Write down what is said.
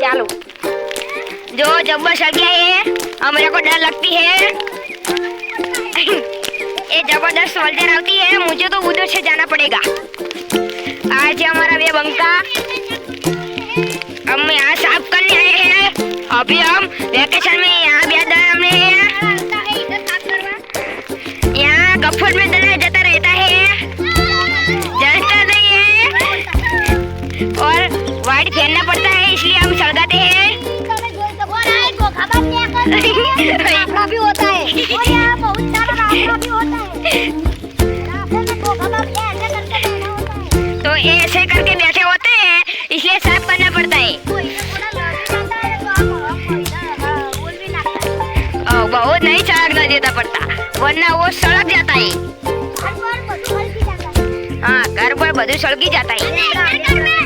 चालू। जो जब सड़ गया है और मेरे को डर लगती है। ये जबरदस्त वोल्टेज आती है, मुझे तो उधर से जाना पड़ेगा। आज हमारा वे बंका हम यहाँ साफ करने आए हैं। अभी हम वेकेशन में यहाँ ब्याह हमने यहाँ गफ्फर में दला जाता रहता है, जलता नहीं है और वाइट फेरना पड़ता है, इसलिए हम सड़गाते हैं। भी होता है और यहाँ बहुत सारा रास्ता भी होता है। तो ऐसे करके बैठे होते हैं, इसलिए साफ करना पड़ता है। बहुत नहीं सड़कना देता पड़ता, वरना वो सड़क जाता है। हाँ, घर पर બધું સળગી जाता है।